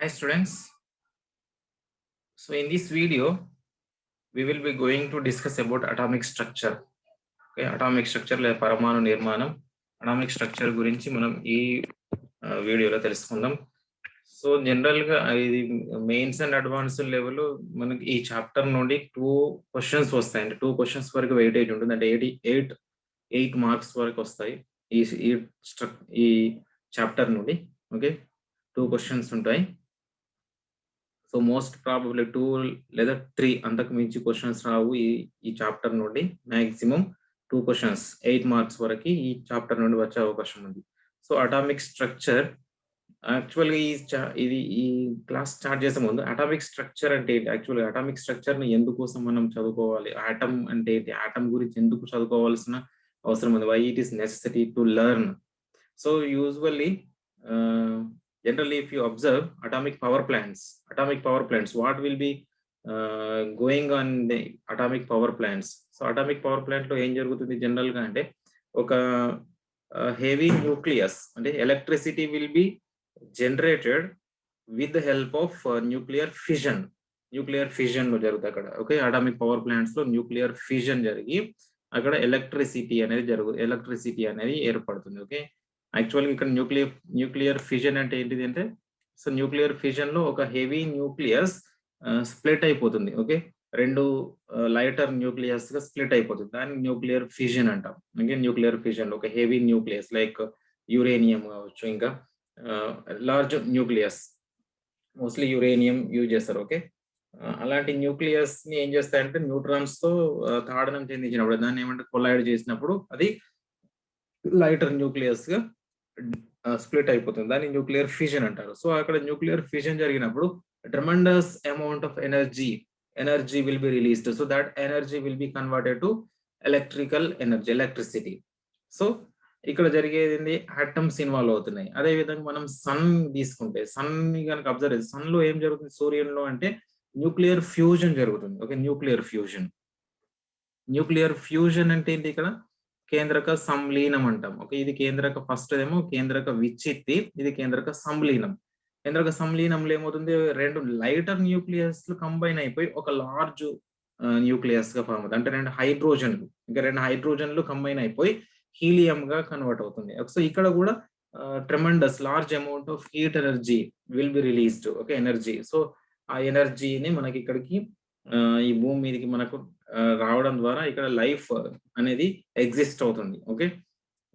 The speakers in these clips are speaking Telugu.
Hi students. So in this video, we will be going to discuss about atomic structure. Okay, atomic structure లేదా పరమాణు నిర్మాణం అటామిక్ స్ట్రక్చర్ గురించి మనం ఈ వీడియోలో తెలుసుకుందాం. సో జనరల్ గా ఇది మెయిన్స్ అండ్ అడ్వాన్స్డ్ లెవెల్ మనకి ఈ చాప్టర్ నుండి 2 క్వశ్చన్స్ వస్తాయండి. 2 క్వశ్చన్స్ వరకు వెయిటేజ్ ఉంటుంది. అంటే 8 మార్క్స్ వరకు వస్తాయి ఈ ఈ ఈ చాప్టర్ నుండి. ఓకే, 2 క్వశ్చన్స్ ఉంటాయి. సో మోస్ట్ ప్రాబబ్లీ 2 లేదా 3 అంతకు మించి క్వశ్చన్స్ రావు ఈ చాప్టర్ నుండి. మాక్సిమం 2 క్వశ్చన్స్ 8 మార్క్స్ వరకు ఈ చాప్టర్ నుండి వచ్చే అవకాశం ఉంది. సో అటామిక్ స్ట్రక్చర్ యాక్చువల్గా ఈ క్లాస్ స్టార్ట్ చేసే ముందు అటామిక్ స్ట్రక్చర్ అంటే ఏంటి, యాక్చువల్గా అటామిక్ స్ట్రక్చర్ ని ఎందుకోసం మనం చదువుకోవాలి, ఆటమ్ అంటే ఏంటి, ఆటమ్ గురించి ఎందుకు చదువుకోవాల్సిన అవసరం ఉంది, why it is necessity to learn. So usually generally if you observe atomic power plants, what will be going on the atomic power plants. So atomic power plant lo em jarugutundi general ga ante oka heavy nucleus ante electricity will be generated with the help of nuclear fission lo jaruguta akkada. Okay, atomic power plants lo nuclear fission jarigi akkada electricity అనేది ఏర్పడుతుంది. ఓకే, యాక్చువల్గా ఇక్కడ న్యూక్లియర్ ఫ్యూజన్ అంటే ఏంటిది అంటే, సో న్యూక్లియర్ ఫ్యూజన్ లో ఒక హెవీ న్యూక్లియస్ స్ప్లిట్ అయిపోతుంది. ఓకే, 2 లైటర్ న్యూక్లియస్ గా స్ప్లిట్ అయిపోతుంది, దాన్ని న్యూక్లియర్ ఫ్యూజన్ అంటాం. ఓకే, న్యూక్లియర్ ఫ్యూజన్ లో ఒక హెవీ న్యూక్లియస్ లైక్ యురేనియం కావచ్చు, ఇంకా large nucleus mostly uranium use చేస్తారు. ఓకే, అలాంటి న్యూక్లియస్ ని ఏం చేస్తాయంటే న్యూట్రాన్స్ తో తాడనం చెందించినప్పుడు, దాన్ని ఏమంటే కొలైడ్ చేసినప్పుడు అది లైటర్ న్యూక్లియస్ గా స్ప్లిట్ అయిపోతుంది, దాన్ని న్యూక్లియర్ ఫ్యూజన్ అంటారు. సో అక్కడ న్యూక్లియర్ ఫ్యూజన్ జరిగినప్పుడు tremendous amount of energy will be released. So that energy will be converted to electricity. So ఇక్కడ జరిగేది ఆటమ్స్ ఇన్వాల్వ్ అవుతున్నాయి. అదే విధంగా మనం సన్ తీసుకుంటే, సన్ ని కనుక అబ్జర్వ్ చేస్తే సన్ లో ఏం జరుగుతుంది, సూర్యునిలో అంటే న్యూక్లియర్ ఫ్యూజన్ జరుగుతుంది. ఓకే, న్యూక్లియర్ ఫ్యూజన్ అంటే ఏంటి, ఇక్కడ కేంద్రక సంలీనం అంటాం. ఓకే, ఇది కేంద్రక ఫస్ట్ ఏమో కేంద్రక విచ్చిత్తి, ఇది కేంద్రక సంలీనం. కేంద్రక సంలీనంలో ఏమవుతుంది, 2 లైటర్ న్యూక్లియస్ కంబైన్ అయిపోయి ఒక లార్జ్ న్యూక్లియస్ గా ఫామ్ అవుతుంది. అంటే 2 హైడ్రోజన్లు కంబైన్ అయిపోయి హీలియం గా కన్వర్ట్ అవుతుంది. సో ఇక్కడ కూడా tremendous large amount of heat energy will be released. Okay, energy. So ఆ ఎనర్జీని మనకి ఇక్కడికి ఈ భూమి మీదకి మనకు రావడం ద్వారా ఇక్కడ లైఫ్ అనేది ఎగ్జిస్ట్ అవుతుంది. ఓకే,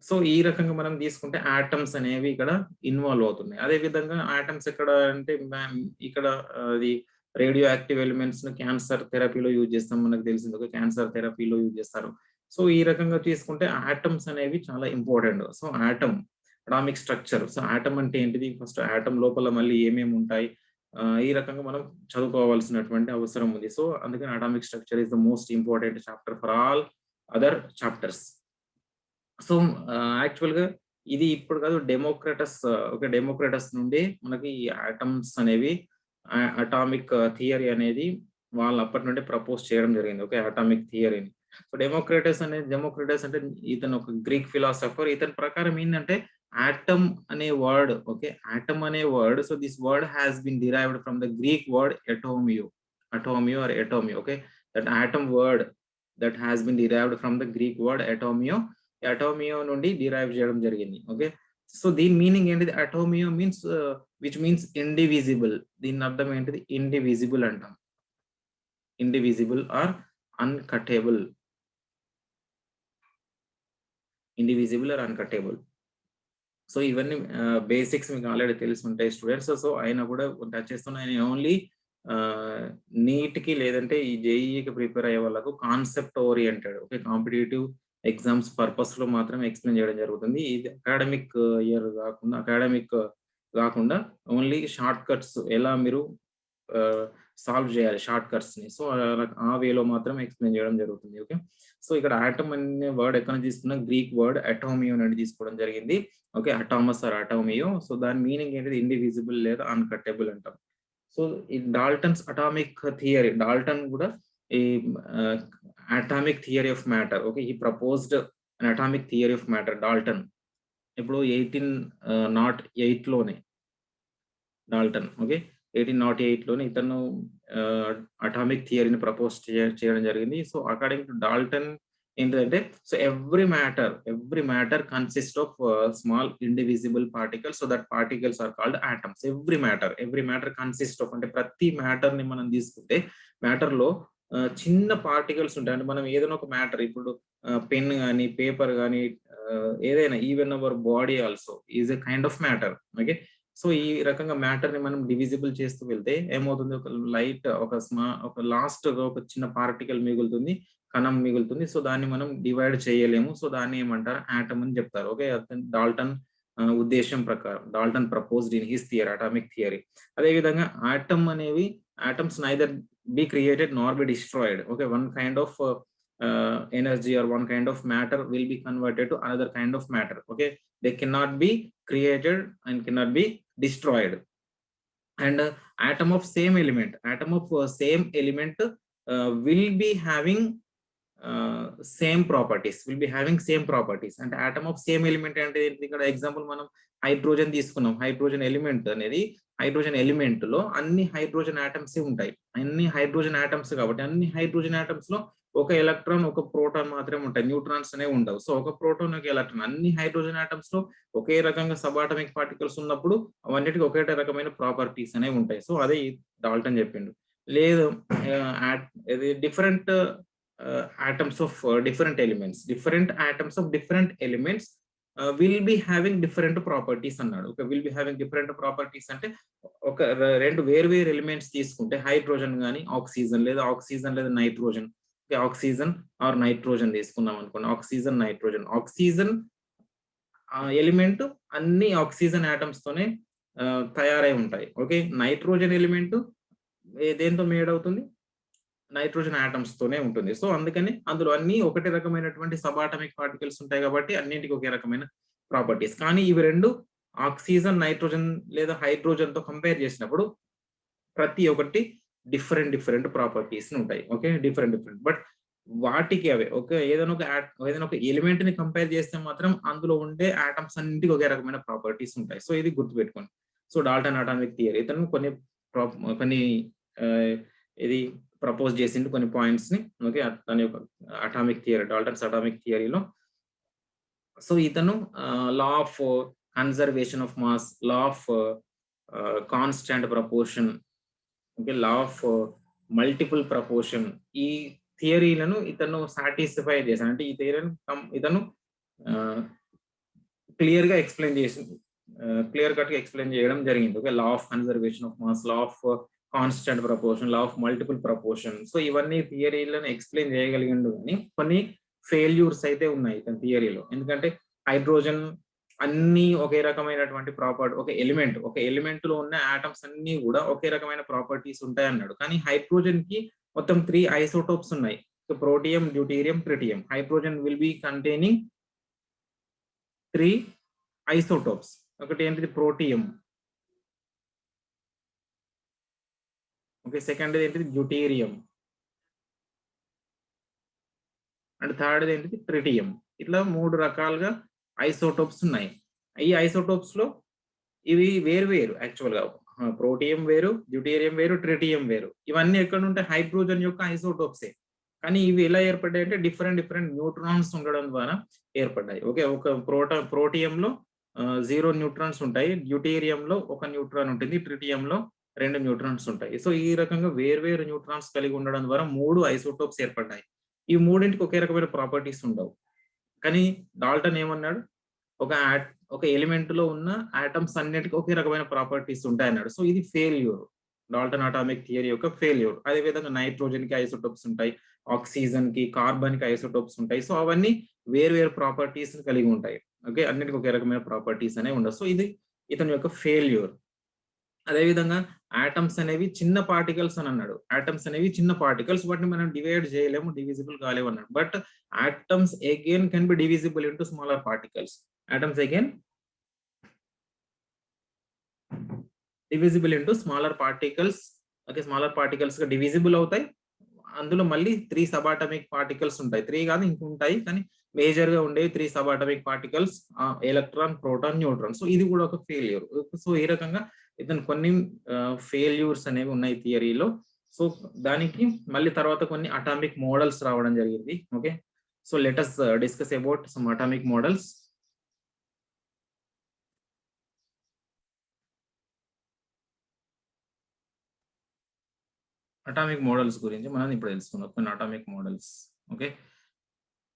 సో ఈ రకంగా మనం తీసుకుంటే ఆటమ్స్ అనేవి ఇక్కడ ఇన్వాల్వ్ అవుతున్నాయి. అదే విధంగా ఆటమ్స్ ఎక్కడ అంటే ఇక్కడ అది రేడియో యాక్టివ్ ఎలిమెంట్స్ ను క్యాన్సర్ థెరపీలో యూజ్ చేస్తాం, మనకు తెలిసింది. ఒక క్యాన్సర్ థెరపీలో యూజ్ చేస్తారు. సో ఈ రకంగా తీసుకుంటే ఆటమ్స్ అనేవి చాలా important. So atomic structure. So atom అంటే ఏంటిది, ఫస్ట్ ఆటమ్ లోపల మళ్ళీ ఏమేమి ఉంటాయి, ఈ రకంగా మనం చదువుకోవాల్సినటువంటి అవసరం ఉంది. సో అందుకని atomic structure is the most important chapter for all other chapters. So actual గా ఇది ఇప్పుడు కాదు, డెమోక్రటస్ నుండి మనకి ఈ ఆటమ్స్ అనేవి, అటామిక్ థియరీ అనేది వాళ్ళు అప్పటి నుండి ప్రపోజ్ చేయడం జరిగింది. ఓకే, అటామిక్ థియరీని. సో డెమోక్రటస్ అంటే ఇతను ఒక గ్రీక్ ఫిలాసఫర్. ఇతని ప్రకారం ఏంటంటే atom అనే వర్డ్, ఓకే, atom అనే word, so this word has been derived from the Greek word atomio or atomio. Okay, that atom word that has been derived from the Greek word atomio నుండి derive చేయడం జరిగింది. ఓకే, సో దీని మీనింగ్ ఏంటిది, atomio means which means indivisible. దీని అర్థం ఏంటిది, ఇండివిజిబుల్ అంటాం, ఇండివిజిబుల్ ఆర్ అన్కటేబుల్, సో ఇవన్నీ బేసిక్స్ మీకు ఆల్రెడీ తెలిసి ఉంటాయి స్టూడెంట్స్. సో అయినా కూడా టచ్ చేస్తున్నాయి. నేను ఓన్లీ నీట్ కి లేదంటే ఈ జేఈకి ప్రిపేర్ అయ్యే వాళ్ళకు concept oriented, okay, competitive exams purpose లో మాత్రమే ఎక్స్ప్లెయిన్ చేయడం జరుగుతుంది. ఇది అకాడమిక్ కాకుండా ఓన్లీ షార్ట్ కట్స్ ఎలా మీరు సాల్వ్ చేయాలి, షార్ట్ కట్స్ ని. సో ఆ వేలో మాత్రం ఎక్స్ప్లెయిన్ చేయడం జరుగుతుంది. ఓకే, సో ఇక్కడ ఆటమ్ అనే వర్డ్ ఎక్కడ తీసుకున్నా, గ్రీక్ వర్డ్ అటోమియో నుండి తీసుకోవడం జరిగింది. ఓకే, అటామస్ ఆర్ అటోమియో. సో దాని మీనింగ్ ఏంటిది, ఇండివిజిబుల్ లేదా అన్కటబుల్ అంటాం. సో ఈ డాల్టన్స్ అటామిక్ థియరీ, డాల్టన్ కూడా ఈ atomic theory of matter. Okay, ఈ proposed on atomic theory of matter Dalton ఇప్పుడు 1808 లోనే డాల్టన్. ఓకే. 1808లోనే ఇతను అటామిక్ థియరీని ప్రపోజ్ చేయడం జరిగింది. సో అకార్డింగ్ టు డాల్టన్ ఏంటంటే, so every matter consist of small indivisible particles. So that particles are called atoms. Every matter consist of అంటే ప్రతి మ్యాటర్ ని మనం తీసుకుంటే మ్యాటర్ లో చిన్న పార్టికల్స్ ఉంటాయి. అంటే మనం ఏదైనా ఒక మ్యాటర్ ఇప్పుడు పెన్ గానీ, పేపర్ గానీ, ఏదైనా even our body also is a kind of matter. Okay. So ఈ రకంగా మ్యాటర్ ని మనం డివిజిబుల్ చేస్తూ వెళ్తే ఏమవుతుంది, ఒక లాస్ట్ ఒక చిన్న పార్టికల్ మిగులుతుంది, కణం మిగులుతుంది. సో దాన్ని మనం డివైడ్ చేయలేము. సో దాన్ని ఏమంటారు, ఆటమ్ అని చెప్తారు. ఓకే. డాల్టన్ ఉద్దేశం ప్రకారం, Dalton proposed in his theory, atomic theory. అదే విధంగా atoms neither be created nor be destroyed. Okay, one kind of energy or one kind of matter will be converted to another kind of matter. Okay, they cannot be created and cannot be destroyed. And atom of same element will be having same properties అంటే ఆటమ్ ఆఫ్ సేమ్ ఎలిమెంట్ అంటే ఇక్కడ ఎగ్జాంపుల్ మనం హైడ్రోజన్ తీసుకున్నాం. హైడ్రోజన్ ఎలిమెంట్ అనేది, హైడ్రోజన్ ఎలిమెంట్ లో అన్ని హైడ్రోజన్ ఆటమ్స్ ఉంటాయి. అన్ని హైడ్రోజన్ ఆటమ్స్ కాబట్టి అన్ని హైడ్రోజన్ ఆటమ్స్ లో ఒక ఎలక్ట్రాన్ ఒక ప్రోటాన్ మాత్రమే ఉంటాయి, న్యూట్రాన్స్ అనేవి ఉండవు. సో ఒక ప్రోటాన్ ఒక ఎలక్ట్రాన్, అన్ని హైడ్రోజన్ ఆటమ్స్ లో ఒకే రకంగా సబాటమిక్ పార్టికల్స్ ఉన్నప్పుడు అవన్నిటికీ ఒకే రకమైన ప్రాపర్టీస్ అనేవి ఉంటాయి. సో అదే డాల్టన్ చెప్పిండు. లేదు different atoms of different atoms of different elements will be having different properties అన్నాడు. Okay, will be having different properties అంటే ఒక రెండు వేరు ఎలిమెంట్స్ తీసుకుంటే హైడ్రోజన్ కానీ ఆక్సిజన్ లేదా nitrogen. Okay, oxygen or nitrogen తీసుకున్నాం అనుకోండి. ఆక్సిజన్ ఎలిమెంట్ అన్ని ఆక్సిజన్ ఆటమ్స్ తోనే తయారై ఉంటాయి. ఓకే, నైట్రోజన్ ఎలిమెంట్ దేంతో మేడ్ అవుతుంది, నైట్రోజన్ ఆటమ్స్ తోనే ఉంటుంది. సో అందుకని అందులో అన్ని ఒకటే రకమైనటువంటి సబాటమిక్ పార్టికల్స్ ఉంటాయి కాబట్టి అన్నింటికి ఒకే రకమైన ప్రాపర్టీస్. కానీ ఇవి రెండు ఆక్సిజన్, నైట్రోజన్ లేదా హైడ్రోజన్ తో కంపేర్ చేసినప్పుడు ప్రతి ఒక్కటి డిఫరెంట్ ప్రాపర్టీస్ ఉంటాయి. ఓకే, డిఫరెంట్ బట్ వాటికి అవే ఓకే, ఏదైనా ఒక ఎలిమెంట్ ని కంపేర్ చేస్తే మాత్రం అందులో ఉండే ఆటమ్స్ అన్నింటికి ఒకే రకమైన ప్రాపర్టీస్ ఉంటాయి. సో ఇది గుర్తుపెట్టుకోండి. సో డాల్టన్ అటామిక్ థియరీ ఇతను కొన్ని ఇది ప్రపోజ్ చేసిండు కొన్ని పాయింట్స్ ని. ఓకే, దాని యొక్క డాల్టన్స్ అటామిక్ థియరీలో. సో ఇతను law of conservation of mass, law of constant proportion, okay, law of multiple proportion, ఈ థియరీలను ఇతను సాటిస్ఫై చేశాను. అంటే ఈ థియరీని ఇతను క్లియర్ కట్ గా ఎక్స్ప్లెయిన్ చేయడం జరిగింది. Okay, law of conservation of mass, law of constant proportion, law of multiple proportion. So ఇవన్నీ థియరీలను ఎక్స్ప్లెయిన్ చేయగలిగిండు, కానీ కొన్ని ఫెయిల్యూర్స్ అయితే ఉన్నాయి ఇతని థియరీలో. ఎందుకంటే హైడ్రోజన్ అన్ని ఒకే రకమైనటువంటి ప్రాపర్టీ, ఒక ఎలిమెంట్ లో ఉన్న ఆటమ్స్ అన్ని కూడా ఒకే రకమైన ప్రాపర్టీస్ ఉంటాయి అన్నాడు. కానీ హైడ్రోజన్ కి మొత్తం 3 ఐసోటోప్స్ ఉన్నాయి, protium, deuterium, tritium. Hydrogen will be containing 3 isotopes. ఒకటి ఏంటిది, ప్రోటియం. ఓకే, సెకండ్ ఏంటిది, డ్యూటీరియం. అండ్ థర్డ్ ఏంటిది, ట్రిటియం. ఇట్లా 3 రకాలుగా ఐసోటోప్స్ ఉన్నాయి. ఈ ఐసోటోప్స్ లో ఇవి వేరు యాక్చువల్ గా. ప్రోటియం వేరు, డ్యూటీరియం వేరు, ట్రిటియం వేరు. ఇవన్నీ ఎక్కడ ఉంటాయి, హైడ్రోజన్ యొక్క ఐసోటోప్సే. కానీ ఇవి ఎలా ఏర్పడ్డాయి అంటే డిఫరెంట్ న్యూట్రాన్స్ ఉండడం ద్వారా ఏర్పడ్డాయి. ఓకే, ఒక ప్రోటియంలో 0 న్యూట్రాన్స్ ఉంటాయి, డ్యూటీరియంలో 1 న్యూట్రాన్ ఉంటుంది, ట్రిటియంలో 2 న్యూట్రాన్స్ ఉంటాయి. సో ఈ రకంగా వేర్వేరు న్యూట్రాన్స్ కలిగి ఉండడం ద్వారా 3 ఐసోటోప్స్ ఏర్పడ్డాయి. ఈ మూడింటికి ఒకే రకమైన ప్రాపర్టీస్ ఉండవు. కానీ డాల్టన్ ఏమన్నాడు, ఒక ఎలిమెంట్ లో ఉన్న ఆటమ్స్ అన్నిటికీ ఒకే రకమైన ప్రాపర్టీస్ ఉంటాయన్నాడు. సో ఇది ఫెయిల్యూర్, డాల్టన్ అటామిక్ థియరీ యొక్క ఫెయిల్యూర్. అదే విధంగా నైట్రోజన్ కి ఐసోటోప్స్ ఉంటాయి, ఆక్సిజన్ కి, కార్బన్ కి ఐసోటోప్స్ ఉంటాయి. సో అవన్నీ వేరు ప్రాపర్టీస్ కలిగి ఉంటాయి. ఓకే, అన్నిటికీ ఒకే రకమైన ప్రాపర్టీస్ అనేవి ఉండవు. సో ఇది ఇతని యొక్క ఫెయిల్యూర్. అదేవిధంగా ఆటమ్స్ అనేవి చిన్న పార్టికల్స్ అని అన్నాడు. ఆటమ్స్ అనేవి చిన్న పార్టికల్స్, వాటిని మనం డివైడ్ చేయలేము, డివిజిబుల్ కాలేవు అన్నాడు. But atoms again can be divisible into smaller particles. Atoms again divisible into smaller particles. Okay, smaller particles గా డివిజిబుల్ అవుతాయి. అందులో మళ్ళీ 3 సబాటమిక్ పార్టికల్స్ ఉంటాయి. 3 కాదు, ఇంక ఉంటాయి, కానీ మేజర్ గా ఉండే 3 sub atomic particles, electron, proton, neutron. So ఇది కూడా ఒక ఫెయిల్యూర్. సో ఈ రకంగా ఇతను కొన్ని ఫెయిల్యూర్స్ అనేవి ఉన్నాయి థియరీలో. సో దానికి మళ్ళీ తర్వాత కొన్ని అటామిక్ మోడల్స్ రావడం జరిగింది. Okay, so let us discuss about some atomic models. Atomic models గురించి మనం ఇప్పుడు తెలుసుకుందాం. కొన్ని atomic models. Okay,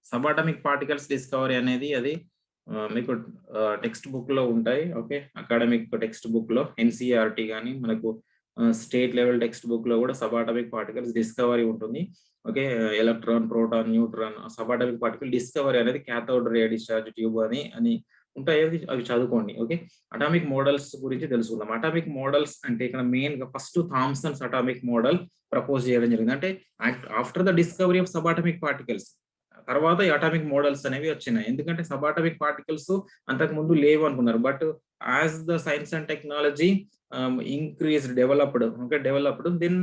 sub atomic particles discovery అనేది అది మీకు టెక్స్ట్ బుక్ లో ఉంటాయి. ఓకే, అకాడమిక్ టెక్స్ట్ బుక్ లో ఎన్సిఆర్టీ కానీ మనకు స్టేట్ లెవెల్ టెక్స్ట్ బుక్ లో కూడా సబ్ అటామిక్ పార్టికల్స్ డిస్కవరీ ఉంటుంది. Okay, electron, proton, neutron, sub atomic particle discovery అనేది క్యాథోడ్ రే డిశ్చార్జ్ ట్యూబ్ అని ఉంటాయి. అవి చదువుకోండి. ఓకే, అటామిక్ మోడల్స్ గురించి తెలుసుకుందాం. అటామిక్ మోడల్స్ అంటే ఇక్కడ మెయిన్ గా first Thomsons atomic model propose చేయడం జరిగింది. అంటే after the discovery of sub atomic particles తర్వాత ఈ అటామిక్ మోడల్స్ అనేవి వచ్చినాయి. ఎందుకంటే సబ్ అటామిక్ పార్టికల్స్ అంతకు ముందు లేవు అనుకున్నారు. But as the science and technology increased, developed then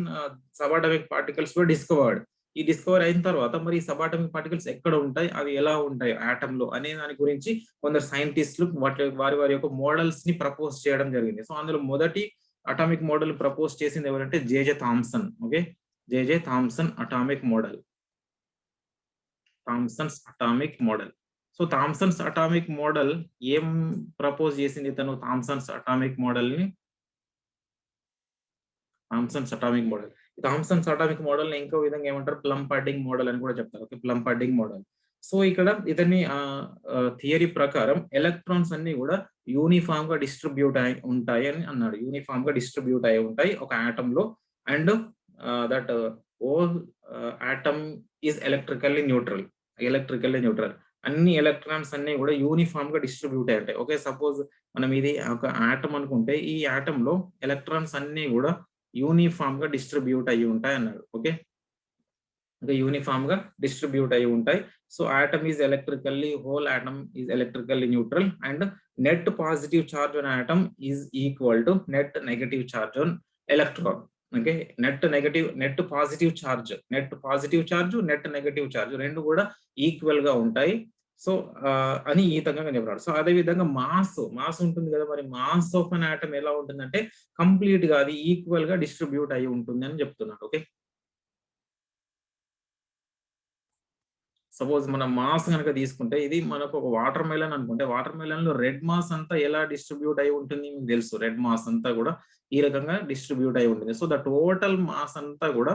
sub atomic particles were discovered. ఈ డిస్కవర్ అయిన తర్వాత మరి సబ్ అటామిక్ పార్టికల్స్ ఎక్కడ ఉంటాయి, అవి ఎలా ఉంటాయి ఆటమ్ లో అనే దాని గురించి కొందరు సైంటిస్టులు వారి వారి యొక్క మోడల్స్ ని ప్రపోజ్ చేయడం జరిగింది. సో అందులో మొదటి అటామిక్ మోడల్ ప్రపోజ్ చేసింది ఎవరంటే J J Thomson. Okay, J J Thomson atomic model, Thomson's atomic model. So Thomson's atomic model ఏం ప్రపోజ్ చేసింది తను? థామ్సన్స్ అటామిక్ మోడల్ ని, Thomson's atomic model, Thomson's atomic model ని ఇంకో విధంగా ఏమంటారు, ప్లమ్ పడ్డింగ్ మోడల్ అని కూడా చెప్తారు. Okay, plum పడ్డింగ్ model. సో ఇక్కడ ఇతని థియరీ ప్రకారం ఎలక్ట్రాన్స్ అన్ని కూడా యూనిఫామ్ గా డిస్ట్రిబ్యూట్ అయి ఉంటాయి అని అన్నాడు. యూనిఫామ్ గా డిస్ట్రిబ్యూట్ అయి ఉంటాయి ఒక ఆటమ్ లో. And that whole atom is electrically neutral. అన్ని ఎలక్ట్రాన్స్ అన్ని కూడా యూనిఫామ్ గా డిస్ట్రిబ్యూట్ అయి ఉంటాయి. ఓకే, సపోజ్ మనం ఇది ఒక ఆటమ్ అనుకుంటే ఈ ఆటమ్ లో ఎలక్ట్రాన్స్ అన్ని కూడా యూనిఫామ్ గా డిస్ట్రిబ్యూట్ అయి ఉంటాయి అన్నాడు. ఓకే, యూనిఫామ్ గా డిస్ట్రిబ్యూట్ అయి ఉంటాయి. So atom is electrically, whole atom is electrically neutral and net positive charge on atom is equal to net negative charge on electron. Okay, net positive charge, net negative charge రెండు కూడా ఈక్వల్ గా ఉంటాయి. సో అని ఈ విధంగా చెప్పారు. సో అదే విధంగా మాస్ ఉంటుంది కదా, మరి మాస్ ఆఫ్ అన్ ఆటమ్ ఎలా ఉంటుందంటే కంప్లీట్ గా అది ఈక్వల్ గా డిస్ట్రిబ్యూట్ అయి ఉంటుంది అని చెప్తున్నాడు. ఓకే, సపోజ్ మనం మాస్ కనుక తీసుకుంటే ఇది మనకు ఒక వాటర్ మెలన్ అనుకుంటే వాటర్ మెలన్ లో రెడ్ మాస్ అంతా ఎలా డిస్ట్రిబ్యూట్ అయి ఉంటుంది మీకు తెలుసు. రెడ్ మాస్ అంతా కూడా ఈ రకంగా డిస్ట్రిబ్యూట్ అయి ఉంటుంది. సో ద టోటల్ మాస్ అంతా కూడా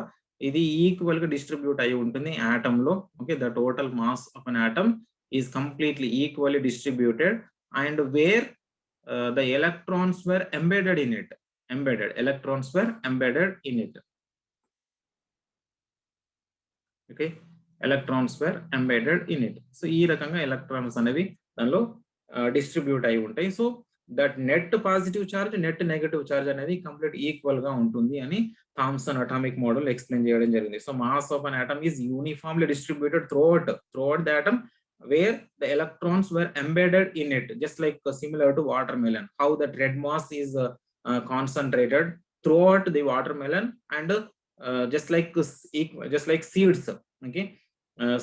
ఇది ఈక్వల్ గా డిస్ట్రిబ్యూట్ అయి ఉంటుంది ఆటమ్ లో. Okay, the total mass of an atom is completely equally distributed and where the electrons were embedded in it. Electrons were embedded in it. Okay, electrons were embedded in it. So ఈ రకంగా ఎలక్ట్రాన్స్ అనేవి దానిలో డిస్ట్రిబ్యూట్ అయి ఉంటాయి. So that net positive charge, net negative charge అనేది కంప్లీట్ ఈక్వల్ గా ఉంటుంది అని థామ్సన్ అటామిక్ మోడల్ ఎక్స్ప్లెయిన్ చేయడం జరిగింది. So mass of an atom is uniformly distributed throughout the atom where the electrons were embedded in it, just like similar to watermelon, how that red mass is concentrated throughout the watermelon and just like seeds. Okay,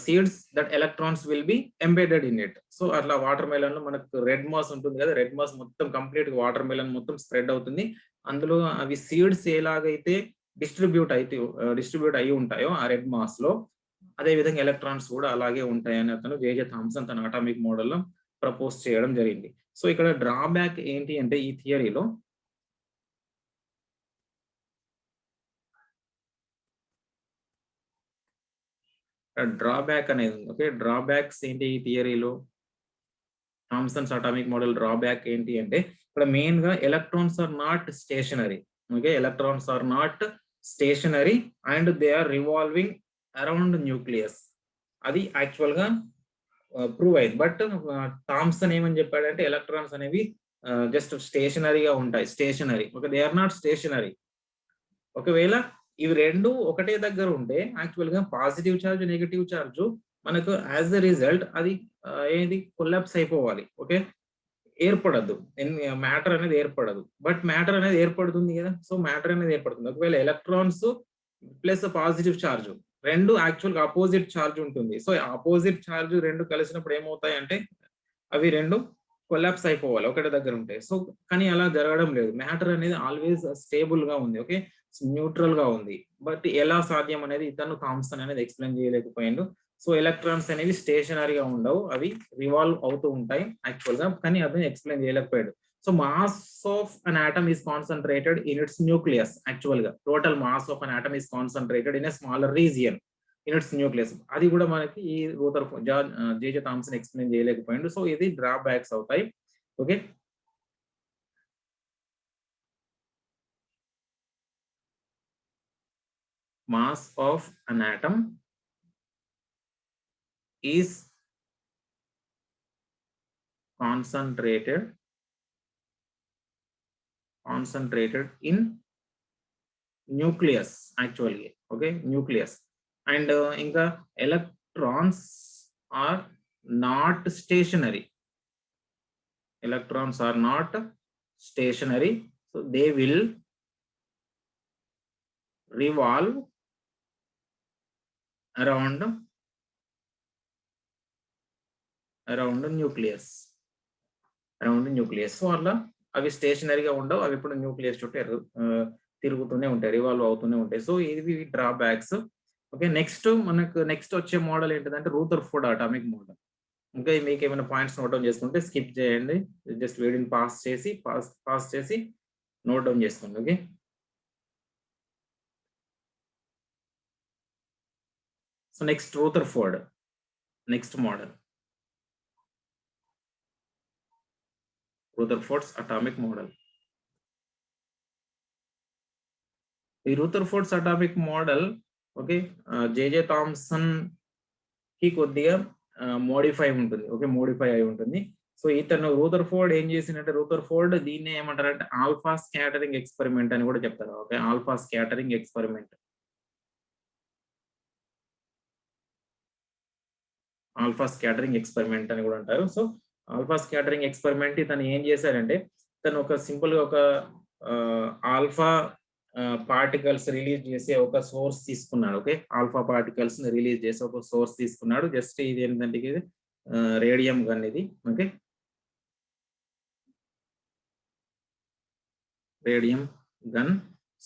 seeds that electrons will be embedded in it. So అట్లా వాటర్ మెలన్ లో మనకు రెడ్ మాస్ ఉంటుంది కదా, రెడ్ మాస్ మొత్తం కంప్లీట్ వాటర్ మెలన్ మొత్తం స్ప్రెడ్ అవుతుంది. అందులో అవి సీడ్స్ ఎలాగైతే డిస్ట్రిబ్యూట్ అయి ఉంటాయో ఆ రెడ్ మాస్ లో, అదే విధంగా ఎలక్ట్రాన్స్ కూడా అలాగే ఉంటాయని అతను జేజే థామ్సన్ తన అటామిక్ మోడల్ లో ప్రపోజ్ చేయడం జరిగింది. సో ఇక్కడ డ్రాబ్యాక్ ఏంటి అంటే ఈ థియరీలో డ్రాబ్యాక్ అనేది ఉంది. ఓకే, డ్రాబ్యాక్స్ ఏంటి ఈ థియరీలో, థామ్సన్స్ అటామిక్ మోడల్ డ్రాబ్యాక్ ఏంటి అంటే ఇక్కడ మెయిన్ గా electrons are not stationary. Okay, electrons are not stationary and they are revolving around nucleus. అది యాక్చువల్ గా ప్రూవ్ అయింది. బట్ థామ్సన్ ఏమని చెప్పాడంటే ఎలక్ట్రాన్స్ అనేవి జస్ట్ స్టేషనరీగా ఉంటాయి. Okay, they are not stationary. ఒకవేళ ఇవి రెండు ఒకటే దగ్గర ఉంటే యాక్చువల్ గా పాజిటివ్ చార్జ్, నెగటివ్ చార్జ్ మనకు యాజ్ ద రిజల్ట్ అది ఏది కొలాప్స్ అయిపోవాలి. ఓకే, ఏర్పడద్దు, మ్యాటర్ అనేది ఏర్పడదు. బట్ మ్యాటర్ అనేది ఏర్పడుతుంది కదా. సో మ్యాటర్ అనేది ఏర్పడుతుంది ఒకవేళ ఎలక్ట్రాన్స్ ప్లస్ పాజిటివ్ చార్జ్ రెండు యాక్చువల్గా ఆపోజిట్ ఛార్జ్ ఉంటుంది. సో ఆపోజిట్ ఛార్జ్ రెండు కలిసినప్పుడు ఏమవుతాయి అంటే అవి రెండు కొలాప్స్ అయిపోవాలి ఒకటి దగ్గర ఉంటాయి. సో కానీ అలా జరగడం లేదు. మ్యాటర్ అనేది ఆల్వేస్ స్టేబుల్ గా ఉంది. ఓకే, న్యూట్రల్ గా ఉంది. బట్ ఎలా సాధ్యం అనేది ఇతను థామ్సన్ అనేది ఎక్స్ప్లెయిన్ చేయలేకపోయిండు. సో ఎలక్ట్రాన్స్ అనేవి స్టేషనరీగా ఉండవు, అవి రివాల్వ్ అవుతూ ఉంటాయి యాక్చువల్ గా, కానీ అతను ఎక్స్ప్లెయిన్ చేయలేకపోయాడు. So mass of an atom is concentrated in its nucleus. Actual గా total mass of an atom is concentrated in a smaller region in its nucleus. అది కూడా మనకి ఈ రూథర్ జేజే థామ్సన్ ఎక్స్ప్లెయిన్ చేయలేకపోయిండు. సో ఇది డ్రాబ్యాక్స్ అవుతాయి. Okay, mass of an atom is concentrated in nucleus actually. Okay, nucleus. And inka electrons are not stationary. Electrons are not stationary, so they will revolve around nucleus, around nucleus. So అలా అవి స్టేషనరీగా ఉండవు, అవి ఇప్పుడు న్యూక్లియస్ చుట్టూ తిరుగుతూనే ఉంటాయి, రివాల్వ్ అవుతూనే ఉంటాయి. సో ఇవి డ్రాబ్యాక్స్. ఓకే, నెక్స్ట్ వచ్చే మోడల్ ఏంటంటే రూథర్ఫోర్డ్ అటామిక్ మోడల్. ఇంకా మీకు ఏమైనా పాయింట్స్ నోట్ డౌన్ చేసుకుంటే స్కిప్ చేయండి, జస్ట్ వీడియోని పాస్ చేసి నోట్ డౌన్ చేసుకోండి. Okay, so next Rutherford, next model Rutherford's atomic model. ఈ Rutherford's atomic model okay J J Thomson కి కొద్దిగా మోడిఫై ఉంటుంది. ఓకే, మోడిఫై అయి ఉంటుంది. సో ఇతను రూథర్ఫోర్డ్ ఏం చేసిందంటే, రూథర్ఫోర్డ్ దీన్ని ఏమంటారంటే ఆల్ఫా స్కాటరింగ్ ఎక్స్పెరిమెంట్ అని కూడా చెప్తారు. Okay, alpha scattering experiment, alpha scattering experiment అని కూడా అంటారు. సో ఆల్ఫా స్కాటరింగ్ ఎక్స్పెరిమెంట్ ఇతను ఏం చేశారంటే, ఇతను ఒక సింపుల్ గా ఒక ఆల్ఫా పార్టికల్స్ రిలీజ్ చేసే ఒక సోర్స్ తీసుకున్నాడు. ఓకే, ఆల్ఫా పార్టికల్స్ ని రిలీజ్ చేసి ఒక సోర్స్ తీసుకున్నాడు. జస్ట్ ఇది ఏంటంటే ఇది రేడియం గన్ ఇది. Okay, radium gun.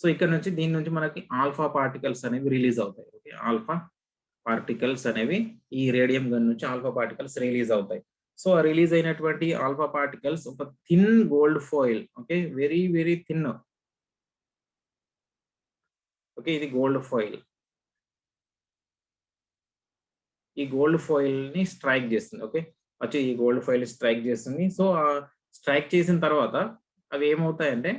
సో ఇక్కడ నుంచి దీని నుంచి మనకి ఆల్ఫా పార్టికల్స్ అనేవి రిలీజ్ అవుతాయి. ఓకే, ఆల్ఫా పార్టికల్స్ అనేవి ఈ రేడియం గన్ నుంచి ఆల్ఫా పార్టికల్స్ రిలీజ్ అవుతాయి. సో రిలీజ్ అయినటువంటి ఆల్ఫా పార్టికల్స్ ఒక thin gold foil. Okay, very very thin. Okay, ఇది గోల్డ్ ఫాయిల్. ఈ గోల్డ్ ఫాయిల్ ని స్ట్రైక్ చేస్తుంది. ఓకే, వచ్చి ఈ గోల్డ్ ఫాయిల్ స్ట్రైక్ చేస్తుంది. సో స్ట్రైక్ చేసిన తర్వాత అవి ఏమవుతాయంటే,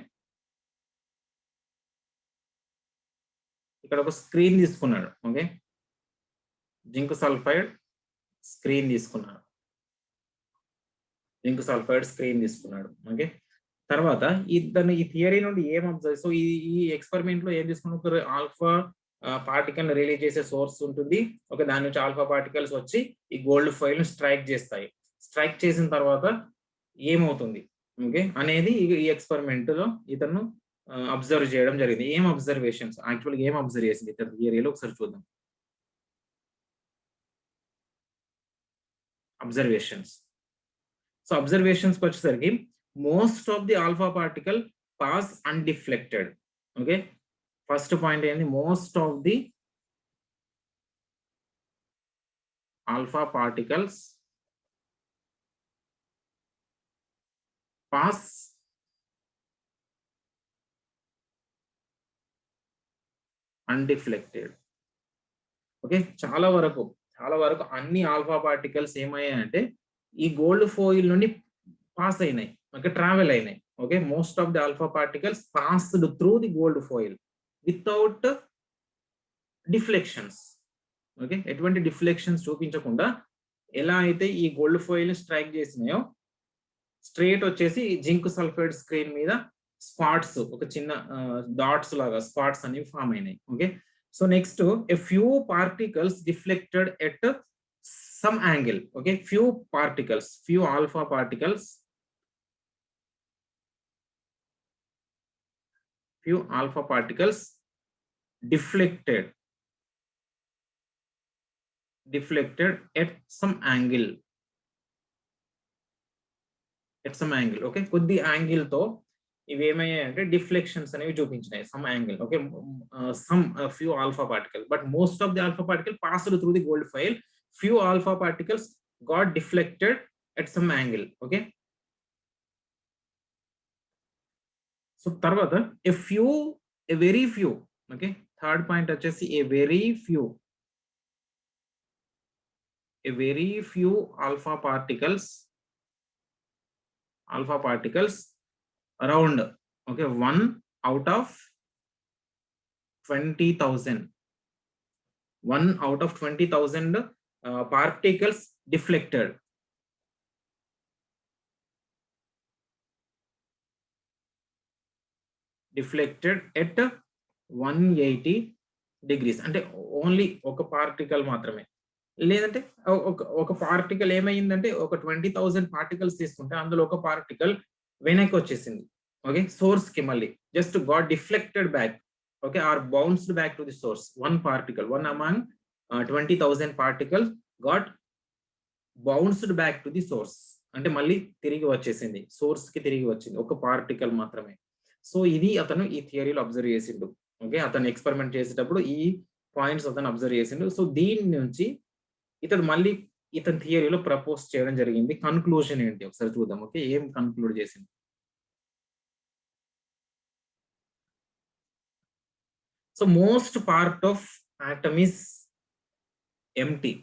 ఇక్కడ ఒక స్క్రీన్ తీసుకున్నాడు. ఓకే, జింక్ సల్ఫైడ్ స్క్రీన్ తీసుకున్నాడు, జింక్ సల్ఫైడ్ స్క్రీన్ తీసుకున్నాడు. ఓకే, తర్వాత ఈ థియరీ నుండి ఏం అబ్జర్వ్, సో ఈ ఎక్స్పెరిమెంట్ లో ఏం తీసుకున్న, ఆల్ఫా పార్టికల్ రిలీజ్ చేసే సోర్స్ ఉంటుంది. ఓకే, దాని నుంచి ఆల్ఫా పార్టికల్స్ వచ్చి ఈ గోల్డ్ ఫాయిల్ ని స్ట్రైక్ చేస్తాయి. స్ట్రైక్ చేసిన తర్వాత ఏమవుతుంది ఓకే అనేది ఈ ఎక్స్పెరిమెంట్ లో ఇతను అబ్జర్వ్ చేయడం జరిగింది. ఏం అబ్జర్వేషన్స్ యాక్చువల్గా ఏం అబ్జర్వ్ చేసింది ఇతను థియరీలో ఒకసారి చూద్దాం. అబ్జర్వేషన్స్. సో అబ్జర్వేషన్స్ వచ్చేసరికి most of the alpha particle pass undeflected. Okay, first point ఏంటి, most of the alpha particles pass undeflected. Okay, చాలా వరకు అన్ని ఆల్ఫా పార్టికల్స్ ఏమయ్యాయంటే ఈ గోల్డ్ ఫాయిల్ నుండి పాస్ అయినాయి. ఓకే, ట్రావెల్ అయినాయి. Okay, most of the alpha particles passed through the gold foil without deflections. Okay, ఎటువంటి డిఫ్లెక్షన్స్ చూపించకుండా ఎలా అయితే ఈ గోల్డ్ ఫాయిల్ స్ట్రైక్ చేసినాయో స్ట్రేట్ వచ్చేసి జింక్ సల్ఫైడ్ స్క్రీన్ మీద స్పాట్స్, ఒక చిన్న డాట్స్ లాగా స్పాట్స్ అనేవి ఫామ్ అయినాయి. Okay, so next a few particles deflected at some angle. Okay, few alpha particles deflected deflected at some angle. At some angle. Okay, కొద్ది యాంగిల్ తో ఇవి ఏమయ్యాయంటే డిఫ్లెక్షన్స్ అనేవి చూపించినాయి some angle. Okay, some few alpha particle, but most of the alpha particle passed through the gold foil. Few alpha particles got deflected at some angle. Okay, so తర్వాత a very few. Okay, third point వచ్చేసి a very few alpha particles around, okay, 1 out of 20,000 particles deflected. At 180 degrees. అంటే ఓన్లీ ఒక పార్టికల్ మాత్రమే. లేదంటే ఒక పార్టికల్ ఏమైందంటే ఒక 20,000 పార్టికల్స్ తీసుకుంటే అందులో ఒక పార్టికల్ వెనక్కి వచ్చేసింది. ఓకే, సోర్స్ కి మళ్ళీ just got deflected back. Okay, or bounced back to the source. One among 20,000 particles got bounced back to the source. అంటే మళ్ళీ తిరిగి వచ్చేసింది, సోర్స్ కి తిరిగి వచ్చింది ఒక పార్టికల్ మాత్రమే. సో ఇది అతను ఈ థియరీలో అబ్జర్వ్ చేసిండు. ఓకే, అతను ఎక్స్పెరిమెంట్ చేసేటప్పుడు ఈ పాయింట్స్ అతను అబ్జర్వ్ చేసిండు. సో దీని నుంచి ఇతను థియరీలో ప్రపోజ్ చేయడం జరిగింది. కన్క్లూజన్ ఏంటి ఒకసారి చూద్దాం. ఓకే, ఏం కన్క్లూడ్ చేసింది? So most part of atom is empty.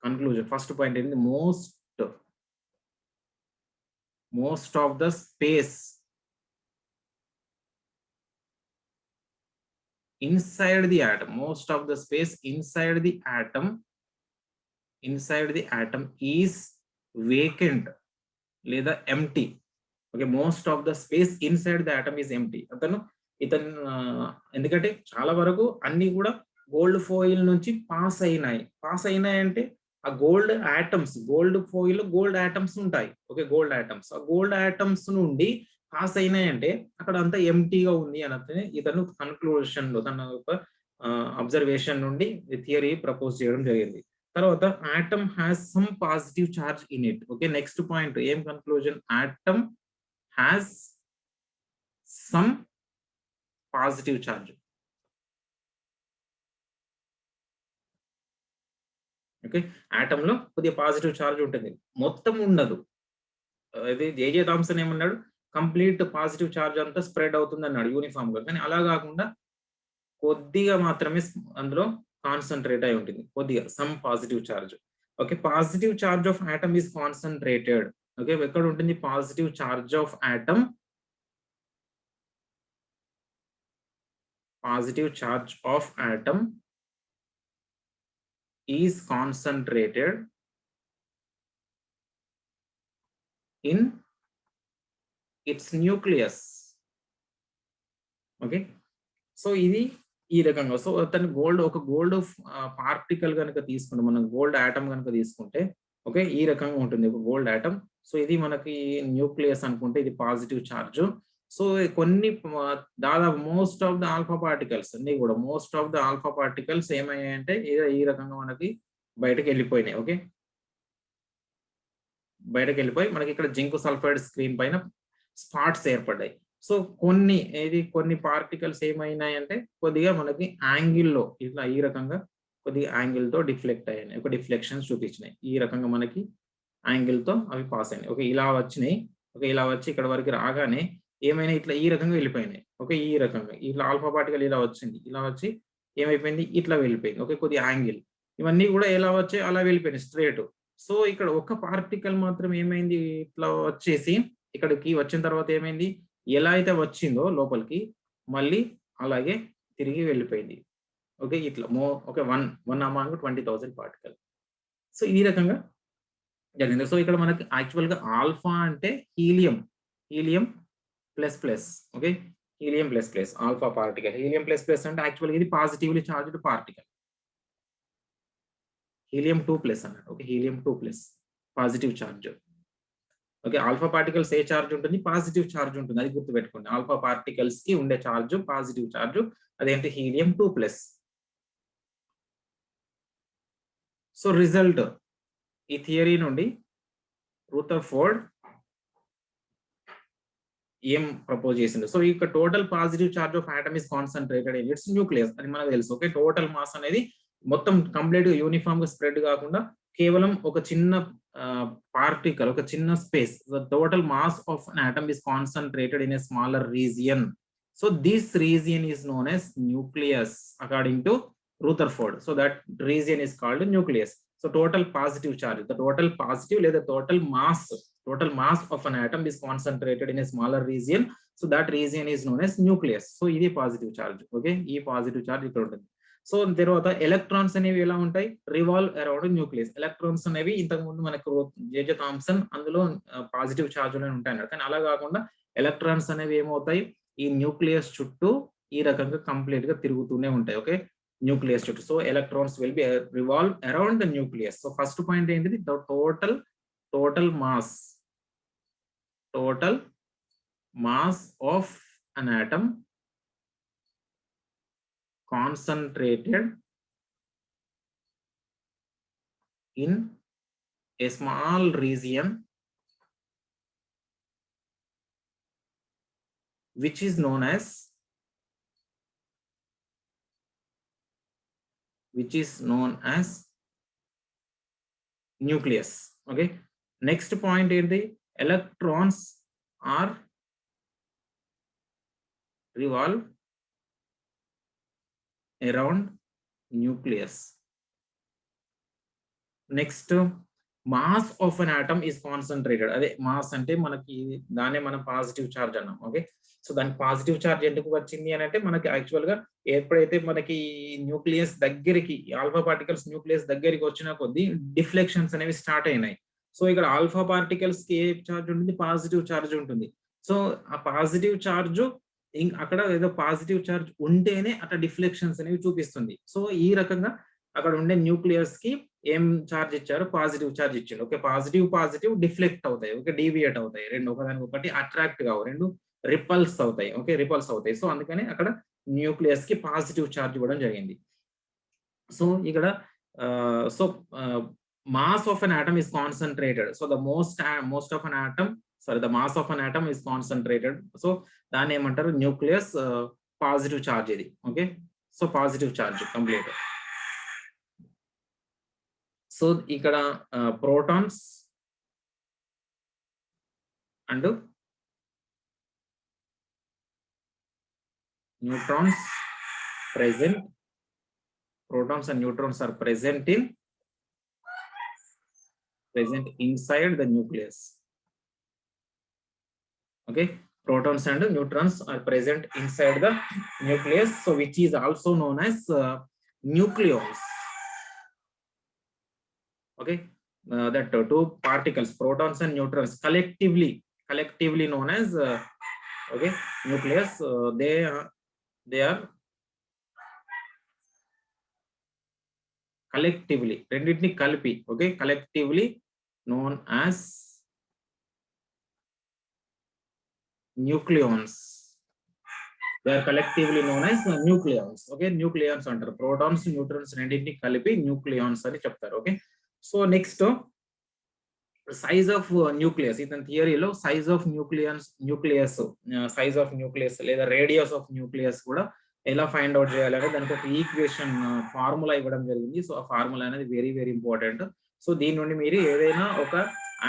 Conclusion first point ఏంటి? Most of the space inside the atom, most of the space inside the atom is vacant లేదా empty. Okay, most of the space inside the atom is empty. ఇతను ఎందుకంటే చాలా వరకు అన్ని కూడా గోల్డ్ ఫాయిల్ నుంచి పాస్ అయినాయి అంటే ఆ గోల్డ్ ఫాయిల్ గోల్డ్ ఆటమ్స్ ఉంటాయి. ఓకే, గోల్డ్ ఆటమ్స్, ఆ గోల్డ్ ఆటమ్స్ నుండి పాస్ అయినాయంటే అక్కడ అంతా ఎంటీగా ఉంది అని ఇతను కన్క్లూషన్ లో తన యొక్క అబ్జర్వేషన్ నుండి థియరీ ప్రపోజ్ చేయడం జరిగింది. తర్వాత atom has some positive charge in it. Okay, next point ఏం conclusion? Atom has some positive charge. Okay, atom లో కొద్దిగా పాజిటివ్ చార్జ్ ఉంటుంది, మొత్తం ఉండదు. అది జేజే థామ్సన్ ఏమన్నాడు? కంప్లీట్ పాజిటివ్ చార్జ్ అంతా స్ప్రెడ్ అవుతుంది అన్నాడు యూనిఫామ్ గా. కానీ అలా కాకుండా కొద్దిగా మాత్రమే అందులో కాన్సన్ట్రేట్ అయి ఉంటుంది, కొద్దిగా some positive charge. Okay, positive charge of atom is concentrated. Okay, ఎక్కడ ఉంటుంది positive charge of atom? Positive charge of atom is concentrated in its nucleus. Okay, so ఇది ఈ రకంగా. సో అతను ఒక గోల్డ్ పార్టికల్ కనుక తీసుకుంటే, మనం గోల్డ్ ఆటమ్ కనుక తీసుకుంటే, ఓకే, ఈ రకంగా ఉంటుంది ఒక గోల్డ్ ఆటమ్. సో ఇది మనకి న్యూక్లియస్ అనుకుంటే ఇది పాజిటివ్ చార్జ్. సో కొన్ని దాదాపు most of the alpha particles అన్ని కూడా ఏమయ్యాయంటే ఈ రకంగా మనకి బయటకు వెళ్ళిపోయినాయి. ఓకే, బయటకు వెళ్ళిపోయి మనకి ఇక్కడ జింక్ సల్ఫైడ్ స్క్రీన్ పైన స్పాట్స్ ఏర్పడ్డాయి. సో కొన్ని పార్టికల్స్ ఏమైనాయంటే కొద్దిగా మనకి యాంగిల్లో ఇట్లా ఈ రకంగా కొద్దిగా యాంగిల్ తో డిఫ్లెక్ట్ అయ్యాయి, ఒక డిఫ్లెక్షన్స్ చూపించినాయి. ఈ రకంగా మనకి యాంగిల్ తో అవి పాస్ అయినాయి. ఓకే, ఇలా వచ్చినాయి. ఓకే, ఇలా వచ్చి ఇక్కడ వరకు రాగానే ఏమైనా ఇట్లా ఈ రకంగా వెళ్ళిపోయినాయి. ఓకే, ఈ రకంగా ఇట్లా ఆల్ఫా పార్టికల్ ఇలా వచ్చింది, ఇలా వచ్చి ఏమైపోయింది ఇట్లా వెళ్ళిపోయింది. ఓకే, కొద్దిగా యాంగిల్ ఇవన్నీ కూడా ఎలా వచ్చాయి అలా వెళ్ళిపోయినాయి స్ట్రేట్. సో ఇక్కడ ఒక పార్టికల్ మాత్రం ఏమైంది ఇట్లా వచ్చేసి ఇక్కడికి వచ్చిన తర్వాత ఏమైంది, ఎలా అయితే వచ్చిందో లోపలికి మళ్ళీ అలాగే తిరిగి వెళ్ళిపోయింది. ఓకే, ఇట్లా okay, one among 20,000 particle. So ఈ రకంగా జరిగింది. సో ఇక్కడ మనకి యాక్చువల్ గా ఆల్ఫా అంటే helium plus plus. Okay, helium plus plus alpha particle. Helium plus plus అంటే యాక్చువల్గా ఇది పాజిటివ్లీ చార్జ్డ్ పార్టికల్. హీలియం 2+ అన్నాడు. Okay, helium 2+ positive charge. Okay, alpha particles ఏ చార్జ్ ఉంటుంది? పాజిటివ్ చార్జ్ ఉంటుంది, అది గుర్తుపెట్టుకోండి. ఆల్ఫా పార్టికల్స్ కి ఉండే చార్జ్ పాజిటివ్ చార్జ్, అదేంటి హీలియం 2+. సో రిజల్ట్ ఈ థియరీ నుండి రూథర్ఫోర్డ్ ఏం ప్రపోజ్ చేసిండు. సో ఇక total positive charge of atom is concentrated in its nucleus అని మనకు తెలుసు. ఓకే, టోటల్ మాస్ అనేది మొత్తం కంప్లీట్ గా యూనిఫామ్ గా స్ప్రెడ్ కాకుండా కేవలం ఒక చిన్న పార్టికల్, ఒక చిన్న space, the total mass of an atom is concentrated in a smaller region. So this region is known as nucleus according to Rutherford. So that region is called nucleus. So total positive charge, the total positive లేదా total mass of an atom is concentrated in a smaller region. So that region is known as nucleus. So ఇది పాజిటివ్ చార్జ్. ఓకే, ఈ పాజిటివ్ చార్జ్ ఇక్కడ ఉంటుంది. సో తర్వాత ఎలక్ట్రాన్స్ అనేవి ఎలా ఉంటాయి, రివాల్వ్ అరౌండ్ న్యూక్లియస్. ఎలక్ట్రాన్స్ అనేవి ఇంతకు ముందు మనకు జేజే థామ్సన్ అందులో పాజిటివ్ చార్జ్ ఉంటాయి అన్నాడు. కానీ అలా కాకుండా ఎలక్ట్రాన్స్ అనేవి ఏమవుతాయి, ఈ న్యూక్లియస్ చుట్టూ ఈ రకంగా కంప్లీట్ గా తిరుగుతూనే ఉంటాయి. ఓకే, న్యూక్లియస్ చుట్టూ. So electrons will be revolve around the nucleus. So first point ఏంటిది, total mass of an atom concentrated in a small region which is known as nucleus. Okay, next point is the electrons are revolve around nucleus. Next, mass of an atom is concentrated. అదే మాస్ అంటే మనకి దానే మనం పాజిటివ్ చార్జ్ అన్నాం. ఓకే, సో దానికి పాజిటివ్ చార్జ్ ఎందుకు వచ్చింది అని అంటే మనకి యాక్చువల్ గా ఎప్పుడైతే మనకి న్యూక్లియస్ దగ్గరికి ఆల్ఫా పార్టికల్స్ న్యూక్లియస్ దగ్గరికి వచ్చిన కొద్దీ డిఫ్లెక్షన్స్ అనేవి స్టార్ట్ అయినాయి. సో ఇక్కడ ఆల్ఫా పార్టికల్స్ కి ఏ చార్జ్ ఉంటుంది, పాజిటివ్ చార్జ్ ఉంటుంది. సో ఆ పాజిటివ్ చార్జ్ అక్కడ ఏదో పాజిటివ్ చార్జ్ ఉంటేనే అట్లా డిఫ్లెక్షన్స్ అనేవి చూపిస్తుంది. సో ఈ రకంగా అక్కడ ఉండే న్యూక్లియస్ కి ఏం చార్జ్ ఇచ్చారు, పాజిటివ్ చార్జ్ ఇచ్చారు. ఓకే, పాజిటివ్ డిఫ్లెక్ట్ అవుతాయి. ఓకే, డీవియేట్ అవుతాయి. రెండు ఒకదానికి ఒకటి అట్రాక్ట్ కావు, రెండు రిపల్స్ అవుతాయి. ఓకే, రిపల్స్ అవుతాయి. సో అందుకని అక్కడ న్యూక్లియస్ కి పాజిటివ్ చార్జ్ ఇవ్వడం జరిగింది. సో ఇక్కడ mass of an atom is concentrated. So the most of an atom, sorry, the mass of an atom is concentrated. So దాన్ని ఏమంటారు, న్యూక్లియస్ పాజిటివ్ చార్జ్ ఇది. Okay, so positive charge complete. So ఇక్కడ protons and neutrons present. Protons and neutrons are present inside the nucleus. Okay, protons and neutrons are present inside the nucleus, so which is also known as nucleons. Okay, that two particles, protons and neutrons, collectively known as okay, nucleus. They are collectively, రెండింటిని కలిపి, okay, collectively known as nucleons. They are collectively known as nucleons. Okay, nucleons అంటారు. ప్రోటాన్స్ న్యూట్రాన్స్ రెండింటిని కలిపి న్యూక్లియాన్స్ అని చెప్తారు. Okay, so next size of nucleus. ఇతని థియరీలో సైజ్ ఆఫ్ న్యూక్లియస్ లేదా రేడియస్ ఆఫ్ న్యూక్లియస్ కూడా ఎలా ఫైండ్ అవుట్ చేయాలంటే దానికి ఒక ఈక్వేషన్ ఫార్ములా ఇవ్వడం జరిగింది. సో ఆ ఫార్ములా అనేది వెరీ వెరీ ఇంపార్టెంట్. సో దీని నుండి మీరు ఏదైనా ఒక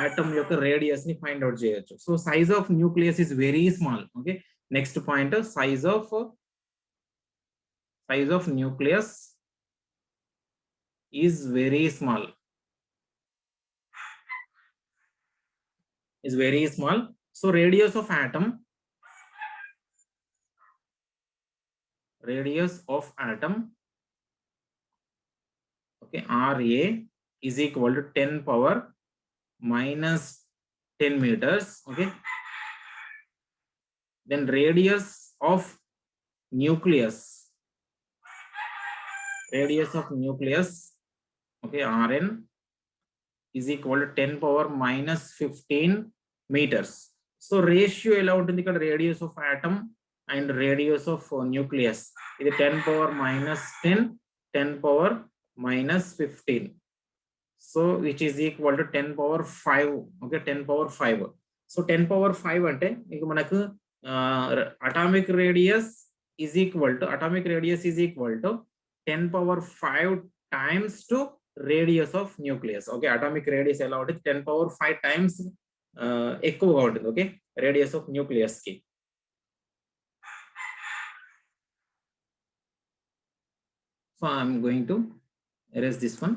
ఆటమ్ యొక్క రేడియస్ ని ఫైండ్ అవుట్ చేయొచ్చు. So size of nucleus is very small. Okay, next point, size of nucleus is very small. So radius of atom okay, Ra is equal to 10 power minus 10 meters. Okay, then radius of nucleus okay, Rn is equal to 10 power minus 15 meters. So ratio ఎలా ఉంటుంది ఇక్కడ, radius of atom and radius of nucleus. ఇది 10 power minus 10, 10 power minus 15. So which is equal to 10 power 5. Okay, 10 power 5. So 10 power 5 అంటే ఇక మనకు atomic radius is equal to 10 power 5 times to radius of nucleus. Okay, atomic radius ఎలా ఉంటుంది, 10 పవర్ 5 టైమ్స్ ఎక్కువగా ఉంటుంది. ఓకే, రేడియస్ ఆఫ్ న్యూక్లియస్ కి. So I'm going to erase this one.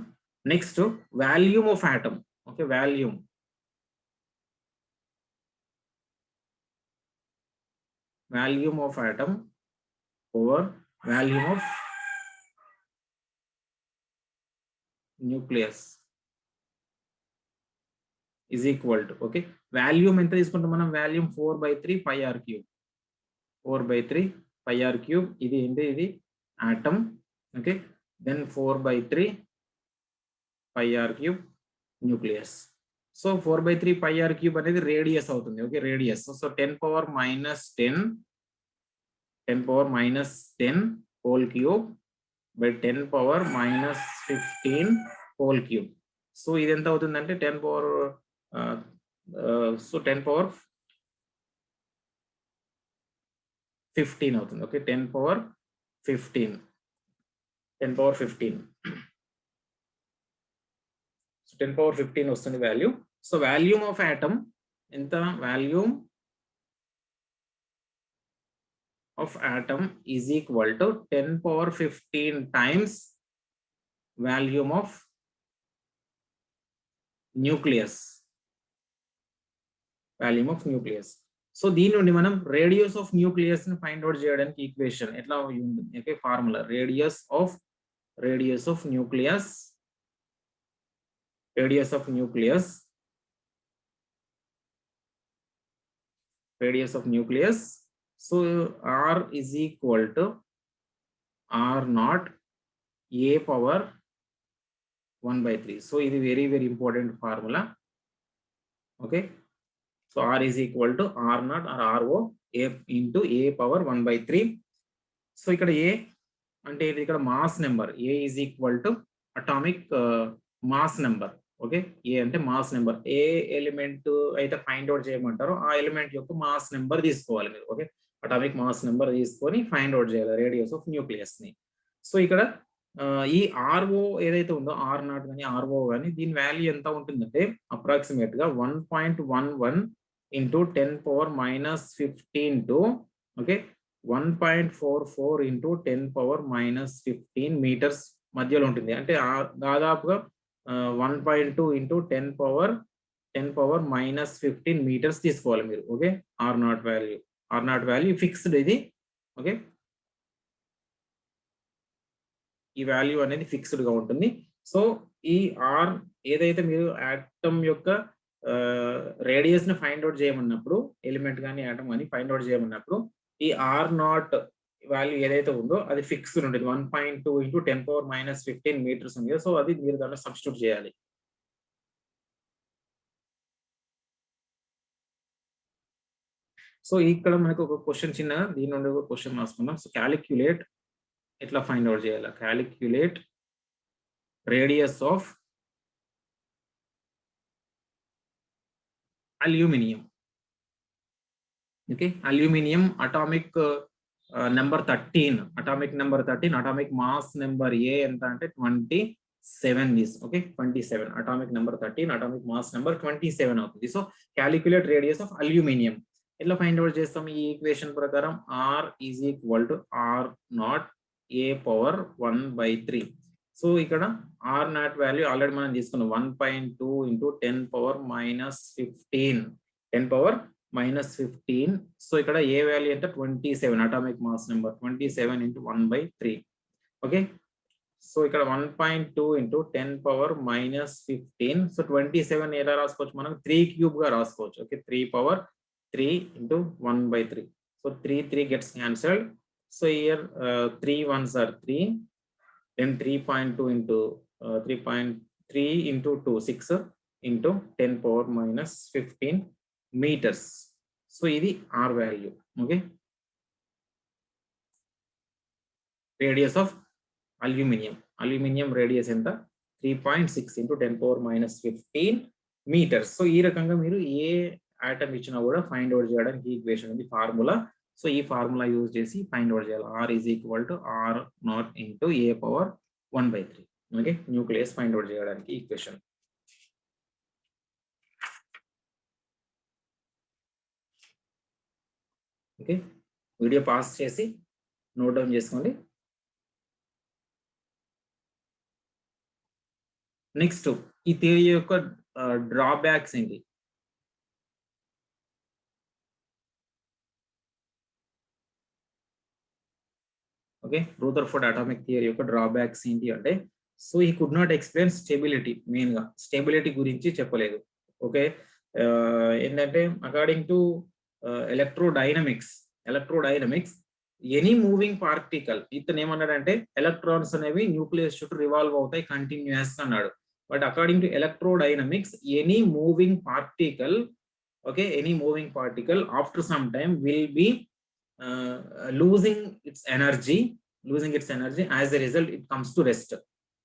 Next, volume of atom. Okay, volume of atom over volume of nucleus is equal to, okay, volume ఎంత తీసుకుంటాం మనం, volume 4/3 pi r cube. 4/3 pi r cube ఇది ఏంటి, ఇది atom. okay, then 4/3 pi r cube nucleus. So 4/3 pi r cube అనేది రేడియస్ అవుతుంది. Okay, radius. So 10 power minus 10 whole cube by 10 power minus 15 whole cube. So ఇది ఎంత అవుతుందంటే 10 పవర్ 15 అవుతుంది. Okay, 10 power 15. సో 10 పవర్ 15 వస్తుంది value. So volume of atom ఎంత, volume of atom is equal to 10 power 15 times volume of nucleus. So దీని నుండి మనం రేడియస్ ఆఫ్ న్యూక్లియస్ ని ఫైండ్ అవుట్ చేయడానికి ఈక్వేషన్ ఎట్లా ఉంటుంది, okay, formula radius of nucleus. So R is equal to R naught A power 1/3. So ఇది very important formula. Okay, so R is equal to R naught or RO A into A power 1/3. So ఇక్కడ A అంటే ఇది ఇక్కడ mass number. A is equal to atomic mass number. Okay, A అంటే మాస్ నెంబర్. ఏ ఎలిమెంట్ అయితే ఫైండ్ అవుట్ చేయమంటారో ఆ ఎలిమెంట్ యొక్క మాస్ నెంబర్ తీసుకోవాలి మీరు. ఓకే, అటామిక్ మాస్ నెంబర్ తీసుకొని ఫైండ్ అవుట్ చేయాలి రేడియస్ ఆఫ్ న్యూక్లియస్ ని. సో ఇక్కడ ఈ ఆర్ఓ ఏదైతే ఉందో, R నాట్ కానీ RO కానీ, దీని వాల్యూ ఎంత ఉంటుందంటే అప్రాక్సిమేట్ గా 1.11 into 10 power minus 15 to, okay, 1.44 into 10 power minus 15 metres మధ్యలో ఉంటుంది. అంటే దాదాపుగా 1.2 ఇంటూ 10 పవర్ మైనస్ 15 మీటర్స్ తీసుకోవాలి మీరు. Okay, are not value fixed ఇది. ఓకే, ఈ వాల్యూ అనేది ఫిక్స్డ్ గా ఉంటుంది. సో ఈ ఆర్ ఏదైతే మీరు ఆటమ్ యొక్క రేడియస్ ని ఫైండ్ అవుట్ చేయమన్నప్పుడు, ఎలిమెంట్ కానీ ఆటమ్ కానీ ఫైండ్ అవుట్ చేయమన్నప్పుడు, ఈ ఆర్ నాట్ వాల్యూ ఏదైతే ఉందో అది ఫిక్స్డ్ ఉంటుంది. 1.2 ఇంటూ 10 పవర్ మైనస్ 15 మీటర్స్ ఉంది. సో అది మీరు దాంట్లో సబ్స్టిట్యూట్ చేయాలి. సో ఇక్కడ మనకు ఒక క్వశ్చన్ చిన్నగా దీని నుండి ఒక క్వశ్చన్ రాసుకుందాం. సో క్యాలిక్యులేట్ ఎట్లా ఫైండ్ అవుట్ చేయాలి, calculate radius of aluminium. Okay, aluminium atomic number 13, atomic mass number A ఎంత అంటే 27. Okay, 27 atomic number 13, atomic mass number 27 అవుతుంది. So calculate radius of aluminium ఎట్లా ఫైండ్ అవుట్ చేస్తాం, ఈ ఈక్వేషన్ ప్రకారం R is equal to R naught A power 1/3. So ఇక్కడ R నాట్ వాల్యూ ఆల్రెడీ మనం తీసుకున్నాం, 1.2 ఇంటూ 10 పవర్ మైనస్ 15. సో ఇక్కడ ఏ వాల్యూ అంటే 27, atomic mass number 27 into 1/3. Okay, so ఇక్కడ 1.2 ఇంటూ 10 పవర్ మైనస్ 15. సో 27 ఎలా రాసుకోవచ్చు మనం, 3 క్యూబ్ గా రాసుకోవచ్చు. Okay, 3 power 3 into 1/3. So 3 gets cancelled. So here 3 ones are 3, then 3.2 into 3.3 into 2, 6 into 10 power minus 15 meters. So ఇది R value. Okay, radius of aluminium radius ఎంత, 3.6 into 10 power minus 15 meters. So ఈ రకంగా మీరు ఏ ఆటమ్ ఇచ్చినా కూడా ఫైండ్ అవుట్ చేయడానికి ఈక్వేషన్ ఉంది ఫార్ములా. సో ఈ ఫార్ములా యూజ్ చేసి ఫైండ్ అవుట్ చేయాలి. R is equal to R naught into A power 1/3. Okay, nucleus find out చేయడానికి ఈక్వేషన్. ఓకే, వీడియో పాస్ చేసి నోట్ డౌన్ చేసుకోండి. నెక్స్ట్ ఈ థియరీ యొక్క డ్రాబ్యాక్స్ ఏంటి? ఓకే, రూదర్ఫోర్డ్ అటామిక్ థియరీ యొక్క డ్రాబ్యాక్స్ ఏంటి అంటే, సో ఈ could not explain stability. Main గా స్టెబిలిటీ గురించి చెప్పలేదు. ఓకే, ఏంటంటే according to electrodynamics any moving particle, ఇతను ఏమన్నాడంటే ఎలక్ట్రాన్స్ అనేవి న్యూక్లియస్ చుట్టూ రివాల్వ్ అవుతాయి కంటిన్యూస్ అన్నాడు. But according to electrodynamics any moving particle, okay, any moving particle after some time will be losing its energy as a result it comes to rest.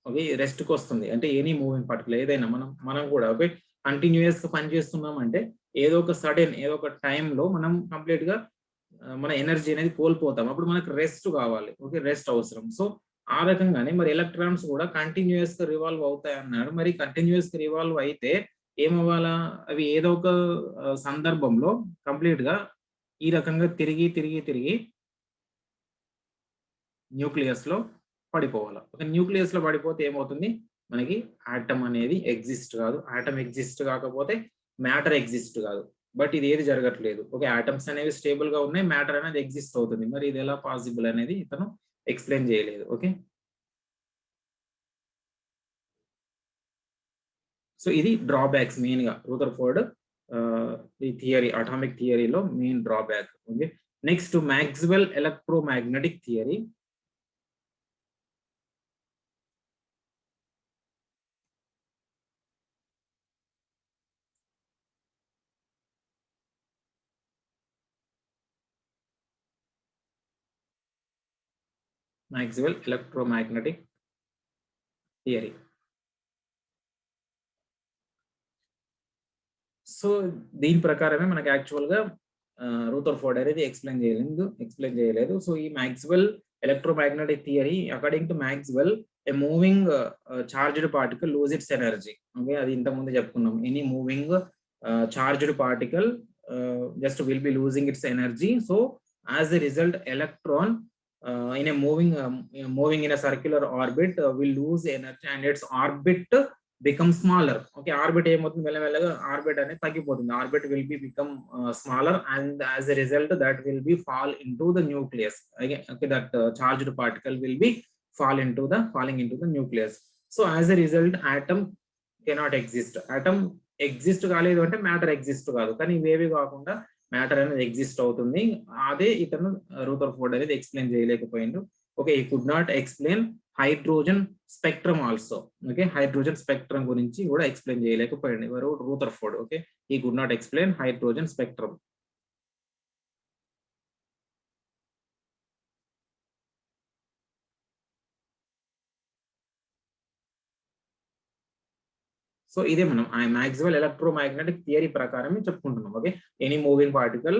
Okay, rest కి వస్తుంది. అంటే ఎనీ మూవింగ్ పార్టికల్ ఏదైనా మనం కూడా ఓకే కంటిన్యూస్ గా పని చేస్తున్నాం అంటే ఏదో ఒక టైంలో మనం కంప్లీట్ గా మన ఎనర్జీ అనేది కోల్పోతాం. అప్పుడు మనకు రెస్ట్ కావాలి. ఓకే, రెస్ట్ అవసరం. సో ఆ రకంగానే మరి ఎలక్ట్రాన్స్ కూడా కంటిన్యూస్ గా రివాల్వ్ అవుతాయి అన్నాడు. మరి కంటిన్యూస్ గా రివాల్వ్ అయితే ఏమవ్వాలా? అవి ఏదో ఒక సందర్భంలో కంప్లీట్ గా ఈ రకంగా తిరిగి న్యూక్లియస్ లో పడిపోవాలి. ఒక న్యూక్లియస్ లో పడిపోతే ఏమవుతుంది? మనకి ఆటమ్ అనేది ఎగ్జిస్ట్ కాదు. ఆటమ్ ఎగ్జిస్ట్ కాకపోతే మ్యాటర్ ఎగ్జిస్ట్ కాదు. బట్ ఇది ఏది జరగట్లేదు. ఓకే, ఆటమ్స్ అనేవి స్టేబుల్ గా ఉన్నాయి, మ్యాటర్ అనేది ఎగ్జిస్ట్ అవుతుంది. మరి ఇది ఎలా పాసిబుల్ అనేది ఇతను ఎక్స్ప్లెయిన్ చేయలేదు. ఓకే, సో ఇది డ్రాబ్యాక్స్ మెయిన్ గా రూదర్ఫోర్డ్ ఈ థియరీ అటామిక్ థియరీలో main drawback. Okay, next Maxwell electromagnetic theory. Maxwell electromagnetic theory. సో దీని ప్రకారమే మనకి యాక్చువల్ గా రూదర్ఫోర్డ్ అనేది ఎక్స్ప్లెయిన్ చేయలేదు. సో ఈ Maxwell electromagnetic theory according to Maxwell a moving charged particle lose its energy. Okay, అది ఇంత ముందు చెప్పుకున్నాం. Any moving charged particle just will be losing its energy. So as a result electron in a moving in a circular orbit will lose energy and its orbit become smaller. Okay, orbit ఏమవుతుంది? మెల్లమెల్లగా ఆర్బిట్ అనేది తగ్గిపోతుంది. Orbit will be become smaller and as a result that will be fall into the nucleus. Again, okay, that charged particle will be falling into the nucleus. So as a result atom cannot exist. atom exist కాలేదు అంటే మ్యాటర్ ఎగ్జిస్ట్ కాదు. కానీ ఇవేవి కాకుండా మ్యాటర్ అనేది ఎగ్జిస్ట్ అవుతుంది. అదే ఇతను రూదర్ఫోర్డ్ అనేది ఎక్స్ప్లెయిన్ చేయలేకపోయిండు. ఓకే, ఈ could not explain hydrogen spectrum also. Okay, hydrogen spectrum గురించి కూడా ఎక్స్ప్లెయిన్ చేయలేకపోయింది ఎవరు? రూదర్ఫోర్డ్. ఓకే, ఈ could not explain hydrogen spectrum. So ఇదే మనం మాక్స్వెల్ ఎలక్ట్రోమాగ్నెటిక్ థియరీ ప్రకారమే చెప్పుకుంటున్నాం. Okay, any moving particle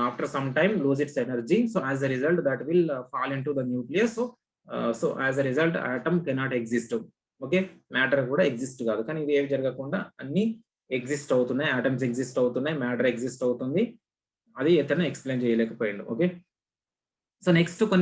after some time lose its energy. So as a result that will fall into the nucleus. So as a result atom cannot exist. Okay, matter కూడా ఎగ్జిస్ట్ కాదు. కానీ ఇది ఏవి జరగకుండా అన్ని ఎగ్జిస్ట్ అవుతున్నాయి. ఆటమ్స్ ఎగ్జిస్ట్ అవుతున్నాయి, మ్యాటర్ ఎగ్జిస్ట్ అవుతుంది. అది ఇతను ఎక్స్ప్లెయిన్ చేయలేకపోయిండు. Okay, so next